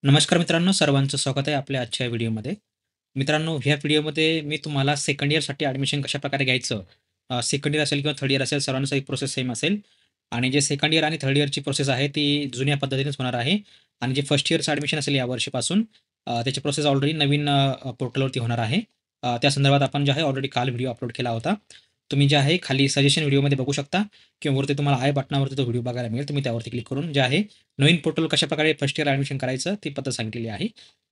नमस्कार मित्रांनो, सर्वांचं स्वागत आहे आपल्या आजच्या व्हिडिओमध्ये. मित्रांनो, ह्या व्हिडिओमध्ये मी तुम्हाला सेकंड इयरसाठी ॲडमिशन कशाप्रकारे घ्यायचं, सेकंड इयर असेल किंवा थर्ड इयर असेल, सर्वांसाठी प्रोसेस सेम असेल. आणि जे सेकंड इयर आणि थर्ड इयरची प्रोसेस आहे ती जुन्या पद्धतीनेच होणार आहे. आणि जे फर्स्ट इयरचं ॲडमिशन असेल यावर्षीपासून त्याची प्रोसेस ऑलरेडी नवीन पोर्टलवरती होणार आहे. त्या संदर्भात आपण जे आहे ऑलरेडी काल व्हिडिओ अपलोड केला होता. तुम्ही जे आहे खाली सजेशन व्हिडिओमध्ये बघू शकता किंवा वरती तुम्हाला आय बटनावरती तो व्हिडिओ बघायला मिळेल. तुम्ही त्यावरती क्लिक करून जे आहे नवीन पोर्टल कशाप्रकारे फर्स्ट इयर ॲडमिशन करायचं ती पद्धत सांगितलेली आहे.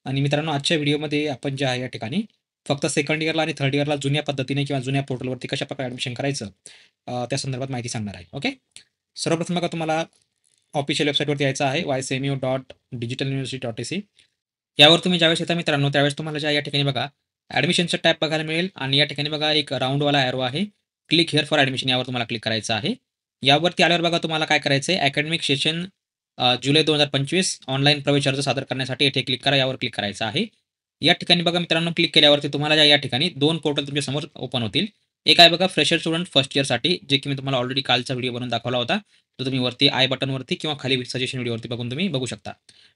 आणि मित्रांनो, आजच्या व्हिडिओमध्ये आपण जे आहे या ठिकाणी फक्त सेकंड इयरला आणि थर्ड इयरला जुन्या पद्धतीने किंवा जुन्या पोर्टलवरती कशाप्रकारे ॲडमिशन करायचं त्या संदर्भात माहिती सांगणार आहे. ओके. सर्वप्रथम बघा, तुम्हाला ऑफिशियल वेबसाईटवरती यायचं आहे ycmu.digitaluniversity.ac. यावर तुम्ही ज्यावेळेस येता मित्रांनो, त्यावेळेस तुम्हाला ज्या या ठिकाणी बघा ॲडमिशनचं टॅब बघायला मिळेल आणि या ठिकाणी बघा एक राउंडवाला एरो आहे. क्लिक हिअर फॉर ॲडमिशन यावर तुम्हाला क्लिक करायचं आहे. यावरती आल्यावर बघा तुम्हाला काय करायचं आहे, अकॅडमिक सेशन जुलै 2025 ऑनलाईन प्रवेश अर्ज सादर करण्यासाठी येथे क्लिक करा, यावर क्लिक करायचं आहे. या ठिकाणी बघा मित्रांनो, क्लिक केल्यावरती तुम्हाला या ठिकाणी 2 पोर्टल तुमच्यासमोर ओपन होतील. एक आहे बघा फ्रेशर स्टुडंट फर्स्ट इयरसाठी, जे की मी तुम्हाला ऑलरेडी कालचा व्हिडिओ बनवून दाखवला होता. तो तुम्ही वरती आय बटनवरती किंवा खाली सजेशन व्हिडिओवरती बघून तुम्ही बघू शकता.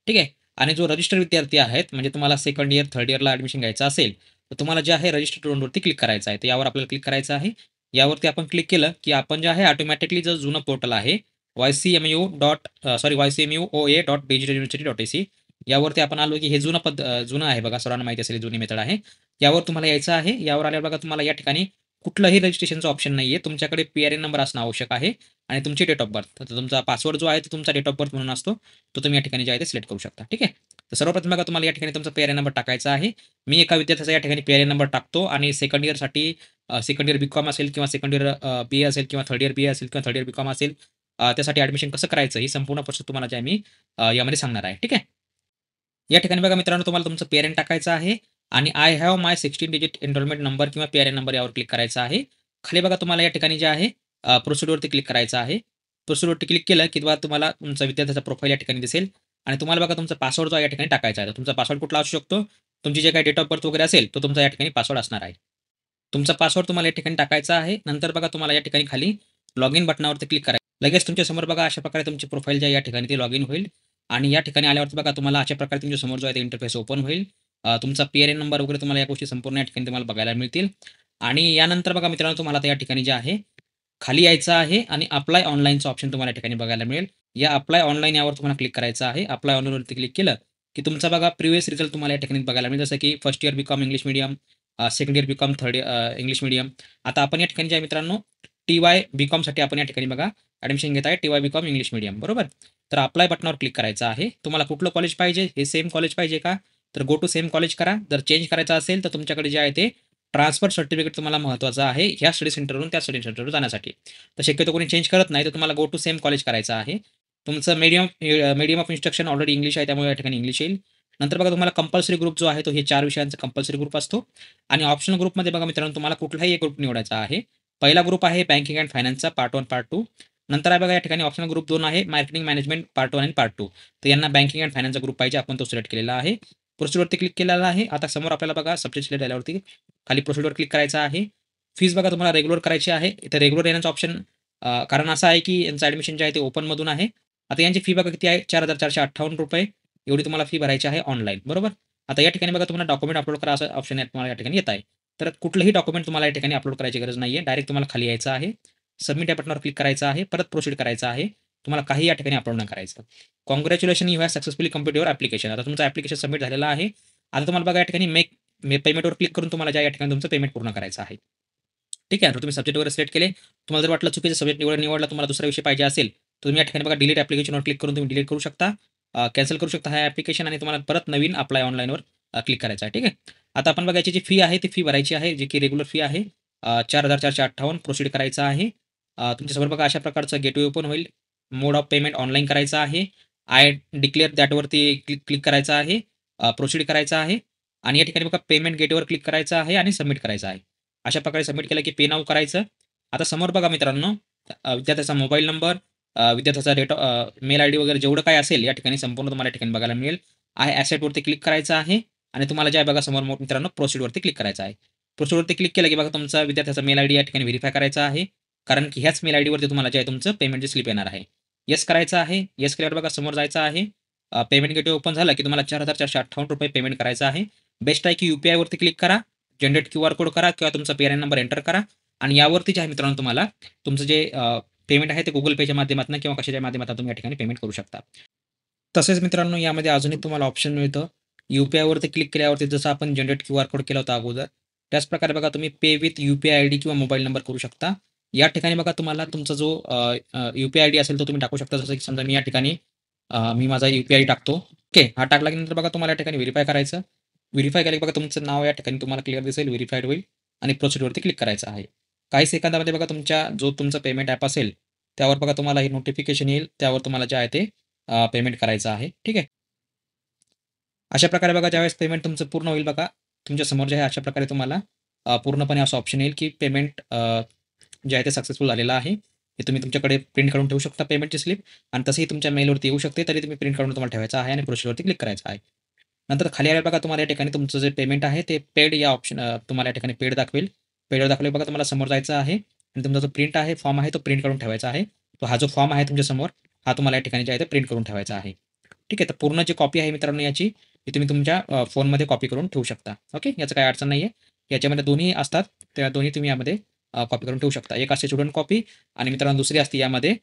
ठीक आहे. आणि जो रजिस्टर विद्यार्थी आहेत, म्हणजे तुम्हाला सेकंड इयर, थर्ड इयरला ॲडमिशन घ्यायचं असेल, तर तुम्हाला जे आहे रजिस्टर स्टुडंटवरती क्लिक करायचं आहे. तर यावर आपल्याला क्लिक करायचं आहे. यावरती आपण क्लिक केलं, की आपण जे आहे ऑटोमॅटिकली जो जुनं पोर्टल आहे ycmu.oa.digitaluniversity.ac यावरती आपण आलो, की हे जुनं आहे बघा, सर्वांना माहिती असेल जुनी मेथड आहे. यावर तुम्हाला यायचं आहे. यावर आल्यावर बघा तुम्हाला या ठिकाणी कुठलंही रजिस्ट्रेशनचं ऑप्शन नाहीये. तुमच्याकडे पी-आर-एन नंबर असणं आवश्यक आहे आणि तुमची डेट ऑफ बर्थ. तर तुमचा पासवर्ड जो आहे तो तुमचा डेट ऑफ बर्थ म्हणून असतो. तो तुम्ही या ठिकाणी जे आहे ते सिलेक्ट करू शकता. ठीक आहे. तर सर्वप्रथम बघा तुम्हाला या ठिकाणी तुमचा पी-आर-एन नंबर टाकायचा आहे. मी एका विद्यार्थ्याचा या ठिकाणी पी-आर-एन नंबर टाकतो आणि सेकंड इयरसाठी सेकंड इयर बी-कॉम असेल किंवा सेकंड इयर बी-ए असेल किंवा थर्ड इयर बी-ए असेल किंवा थर्ड इयर बी-कॉम असेल, त्यासाठी ॲडमिशन कसं करायचं ही संपूर्ण प्रोसेस तुम्हाला जे आहे मी यामध्ये सांगणार आहे. ठीक आहे. या ठिकाणी बघा मित्रांनो, तुम्हाला तुमचं पी टाकायचं आहे आणि I have my 16 digit enrolment number किंवा पी नंबर यावर क्लिक करायचा आहे. खाली बघा तुम्हाला या ठिकाणी जे आहे प्रोसिडवरती क्लिक करायचं आहे. प्रोसिडवरती क्लिक केलं की बघा तुम्हाला तुमचा विद्यार्थ्याचा प्रोफाईल या ठिकाणी दिसेल आणि तुम्हाला बघा तुमचा पासवर्ड जो आहे या ठिकाणी टाकायचा आहे. तर तुमचा पासवर्ड कुठला असू शकतो? तुमची जे काही डेट ऑफ बर्थ वगैरे असेल, तो तुमचा या ठिकाणी पासवर्ड असणार आहे. तुमचा पासवर्ड तुम्हाला या ठिकाणी टाकायचा आहे. नंतर बघा तुम्हाला या ठिकाणी खाली लॉग इन बटनावरती क्लिक करायचं. लगेच तुमच्यासमोर बघा अशा प्रकारे तुमची प्रोफाईल जी आहे या ठिकाणी ती लॉग इन होईल आणि या ठिकाणी आल्यावरती बघा तुम्हाला अशा प्रकारे तुमच्यासमोर जो आहे ते इंटरफेस ओपन होईल. तुमचा पी-आर-एन नंबर वगैरे तुम्हाला या गोष्टी संपूर्ण या ठिकाणी तुम्हाला बघायला मिळतील. आणि यानंतर बघा मित्रांनो, तुम्हाला आता या ठिकाणी जे आहे खाली यायचं आहे आणि अप्लाय ऑनलाईनचा ऑप्शन तुम्हाला या ठिकाणी बघायला मिळेल. या अप्लाय ऑनलाईन यावर तुम्हाला क्लिक करायचं आहे. अप्लाय ऑनलाईनवरती क्लिक केलं, की तुमचा बघा प्रिव्हियस रिझल्ट तुम्हाला या ठिकाणी बघायला मिळेल. जसं की first year B.Com English medium, second year B.Com third English medium. आता आपण या ठिकाणी जे आहे मित्रांनो, टी-वाय बी-कॉमसाठी आपण या ठिकाणी बघा ॲडमिशन घेत आहे, टी-वाय बी-कॉम इंग्लिश मीडियम, बरोबर? तर अप्लाय बटनावर क्लिक करायचं आहे. तुम्हाला कुठलं कॉलेज पाहिजे? हे सेम कॉलेज पाहिजे का? तर गो टू सेम कॉलेज करा. जर चेंज करायचं असेल, तर तुमच्याकडे जे आहे ते ट्रान्सफर सर्टिफिकेट तुम्हाला महत्त्वाचं आहे, ह्या स्टडी सेंटरवरून त्या स्टडी सेंटरवर जाण्यासाठी. तर शक्यतो कोणी चेंज करत नाही, तर तुम्हाला गो टू सेम कॉलेज करायचं आहे. तुमचं medium of instruction already English आहे, त्यामुळे या ठिकाणी इंग्लिश येईल. नंतर बघा तुम्हाला कंपल्सरी ग्रुप जो आहे, तो हे 4 विषयांचा कंपल्सरी ग्रुप असतो आणि ऑप्शनल ग्रुपमध्ये बघा मित्रांनो, तुम्हाला कुठलाही एक ग्रुप निवडायचा आहे. पहिला ग्रुप आहे बँकिंग एंड फायनान्सचा पार्ट 1, पार्ट 2. नंतर आहे बघा या ठिकाणी ऑप्शनल ग्रुप 2 आहे मार्केटिंग मॅनेजमेंट पार्ट 1 आणि पार्ट 2. तर यांना बँकिंग एंड फायनान्सचा ग्रुप पाहिजे, आपण तो सिलेक्ट केलेला आहे. प्रोसिडवरती क्लिक केलेला आहे. आता समोर आपल्याला बघा सब्जेक्ट सिलेक्ट झाल्यावरती खाली प्रोसिडवर क्लिक करायचं आहे. फीज बघा तुम्हाला रेग्युलर करायची आहे. इथे रेग्युलर येण्याचं ऑप्शन कारण असं आहे की यांचं ॲडमिशन जे आहे ते ओपनमधून आहे. आता यांची फी बघा किती आहे, ₹4,458 एवढी तुम्हाला फी भरायची आहे ऑनलाईन, बरोबर? आता या ठिकाणी बघा तुम्हाला डॉक्युमेंट अपलोड करा असं ऑप्शन तुम्हाला या ठिकाणी येत आहे. तर कुठलंही डॉक्युमेंट तुम्हाला या ठिकाणी अपलोड करायची गरज नाहीये. डायरेक्ट तुम्हाला खाली यायचं आहे. सबमिट या बटनावर क्लिक करायचं आहे. परत प्रोसीड करायचं आहे. तुम्हाला काही या ठिकाणी अपलोड नाही करायचं. Congratulation you have successfully complete your application. आता तुमचं ॲप्लिकेशन सबमिट झालेलं आहे. आता तुम्हाला बघा या ठिकाणी मेक पेमेंटवर क्लिक करून तुम्हाला या ठिकाणी तुमचं पेमेंट पूर्ण करायचं आहे. ठीक आहे. तर तुम्ही सब्जेक्ट वगैरे सिलेक्ट केले. तुम्हाला जर वाटलं चुकीचं सब्जेक्ट निवडला, तुम्हाला दुसरा विषय पाहिजे असेल, तर तुम्ही या ठिकाणी बघा डिलीट ॲप्लिकेशनवर क्लिक करून तुम्ही डिलीट करू शकता. कॅन्सल करू शकता हा ॲप्लिकेशन आणि तुम्हाला परत नवीन अप्लाय ऑनलाईनवर क्लिक करायचं आहे. ठीक आहे. आता आपण बघा याची जी फी आहे ती फी भरायची आहे, जी की रेग्युलर फी आहे. 4,458 प्रोसीड करायचं आहे. तुमच्यासमोर बघा अशा प्रकारचं गेटवे ओपन होईल. मोड ऑफ पेमेंट ऑनलाईन करायचा आहे. आय डिक्लेअर दॅटवरती क्लिक क्लिक करायचं आहे. प्रोसीड करायचं आहे आणि या ठिकाणी बघा पेमेंट गेटवर क्लिक करायचं आहे आणि सबमिट करायचं आहे. अशा प्रकारे सबमिट केलं की पे नाऊ करायचं. आता समोर बघा मित्रांनो, विद्यार्थ्याचा मोबाईल नंबर, विद्यार्थ्याचा मेल आयडी वगैरे जेवढं काही असेल या ठिकाणी संपूर्ण तुम्हाला या ठिकाणी बघायला मिळेल. आय ॲसेटवरती क्लिक करायचं आहे आणि तुम्हाला जे आहे बघा समोर मित्रांनो प्रोसीडवरती क्लिक करायचं आहे. प्रोसीडवरती क्लिक केलं की बघा तुमचा विद्यार्थ्याचा मेल आयडी या ठिकाणी व्हेरिफाय करायचा आहे. कारण की ह्याच मेल आयडीवरती तुम्हाला जे आहे तुमचं पेमेंटची स्लिप येणार आहे. येस करायचं आहे. येस केल्यावर बघा समोर जायचं आहे. पेमेंट गेटवे ओपन झालं, की तुम्हाला ₹4,458 पेमेंट करायचं आहे. बेस्ट आहे की यू-पी-आयवरती क्लिक करा, जनरेट क्यूआर कोड करा किंवा तुमचा पी-आर-एन नंबर एंटर करा आणि यावरती जे आहे मित्रांनो तुम्हाला तुमचं जे पेमेंट आहे ते Google Peच्या माध्यमातून किंवा कशाच्या माध्यमातून तुम्ही या ठिकाणी पेमेंट करू शकता. तसेच मित्रांनो यामध्ये अजून एक तुम्हाला ऑप्शन मिळतं. यू-पी-आयवरती क्लिक केल्यावरती जसं आपण जनरेट क्यूआर कोड केला होता अगोदर, त्याच प्रकारे बघा तुम्ही पे विथ यू-पी-आय आयडी किंवा मोबाईल नंबर करू शकता. या ठिकाणी बघा तुम्हाला तुमचा जो यू-पी-आय आयडी असेल तो तुम्ही टाकू शकता. जसं की समजा मी या ठिकाणी मी माझा यू-पी-आय टाकतो. ओके. हा टाकला की नंतर बघा तुम्हाला या ठिकाणी व्हेरिफाय करायचं. व्हेरिफाय केलं की बघा तुमचं नाव या ठिकाणी तुम्हाला क्लिअर दिसेल, व्हेरिफाईड होईल आणि प्रोसीडवरती क्लिक करायचं आहे. काही सेकंदामध्ये बघा तुमचा पेमेंट ॲप असेल, त्यावर बघा तुम्हाला हे नोटिफिकेशन येईल. त्यावर तुम्हाला जे आहे ते पेमेंट करायचं आहे. ठीक आहे. अशा प्रकारे बघा ज्यावेळेस पेमेंट तुमचं पूर्ण होईल बघा, तुमच्या समोर जे आहे अशा प्रकारे तुम्हाला पूर्णपणे असं ऑप्शन येईल की पेमेंट जे आहे ते सक्सेसफुल झालेलं आहे. हे तुम्ही तुमच्याकडे प्रिंट काढून ठेवू शकता पेमेंटची स्लिप आणि तसंही तुमच्या मेलवरती येऊ शकते. तरी तुम्ही प्रिंट काढून तुम्हाला ठेवायचं आहे आणि प्रोसीजरवरती क्लिक करायचं आहे. नंतर खाली आल्यावर बघा तुम्हाला या ठिकाणी तुमचं जे पेमेंट आहे ते पेड या ऑप्शन तुम्हाला या ठिकाणी पेड दाखवेल. पेडवर दाखवले बघा तुम्हाला समोर जायचं आहे आणि तुमचा जो प्रिंट आहे, फॉर्म आहे तो प्रिंट करून ठेवायचा आहे. तो हा जो फॉर्म आहे तुमच्यासमोर, हा तुम्हाला या ठिकाणी जे आहे ते प्रिंट करून ठेवायचा आहे. ठीक आहे. तर पूर्ण जी कॉपी आहे मित्रांनो याची, ती तुम्ही तुमच्या फोनमध्ये कॉपी करून ठेवू शकता. ओके. याचं काही अडचण नाही आहे. याच्यामध्ये दोन्ही असतात. त्या दोन्ही तुम्ही यामध्ये कॉपी करून ठेवू शकता. एक असते स्टुडंट कॉपी आणि मित्रांनो दुसरी असते यामध्ये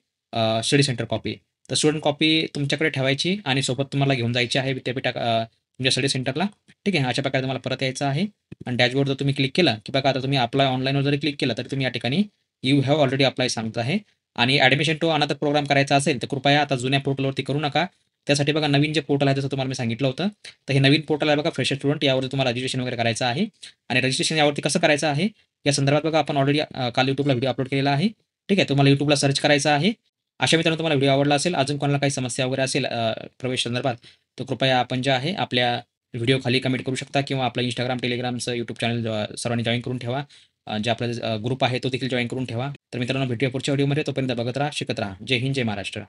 स्टडी सेंटर कॉपी. तर स्टुडंट कॉपी तुमच्याकडे ठेवायची आणि सोबत तुम्हाला घेऊन जायची आहे तुमच्या स्टडी सेंटरला. ठीक आहे. अशा प्रकारे तुम्हाला परत यायचं आहे आणि डॅशबोर्ड जर तुम्ही क्लिक केला, की बघा आता तुम्ही अप्लाय ऑनलाईनवर जरी क्लिक केलं, तरी तुम्ही या ठिकाणी यू हॅव ऑलरेडी अप्लाय सांगत आहे आणि ॲडमिशन टू अनदर प्रोग्राम करायचा असेल, तर कृपया आता जुन्या पोर्टलवरती करू नका. त्यासाठी बघा नवीन जे पोर्टल आहे जसं तुम्हाला मी सांगितलं होतं. तर हे नवीन पोर्टल आहे बघा फ्रेशर स्टुडंट यावरती तुम्हाला रजिस्ट्रेशन वगैरे करायचं आहे आणि रजिस्ट्रेशन यावरती कसं करायचं आहे, या संदर्भात बघा आपण ऑलरेडी काल YouTubeला व्हिडिओ अपलोड केलेला आहे. ठीक आहे. तुम्हाला YouTubeला सर्च करायचं आहे. अशा मित्रांनो तुम्हाला व्हिडिओ आवडला असेल, अजून कोणाला काही समस्या वगैरे असेल प्रवेश संदर्भात, तर कृपया आपण जे आहे आपल्या व्हिडिओ खाली कमेंट करू शकता किंवा आपलं Instagram, Telegramचं YouTube चॅनल सर्वांनी जॉइन करून ठेवा. जे आपला ग्रुप आहे तो देखील जॉइन करून ठेवा. तर मित्रांनो भेटूया पुढच्या व्हिडिओमध्ये. तोपर्यंत बघत राहा, शिकत राहा. जय हिंद, जय महाराष्ट्र.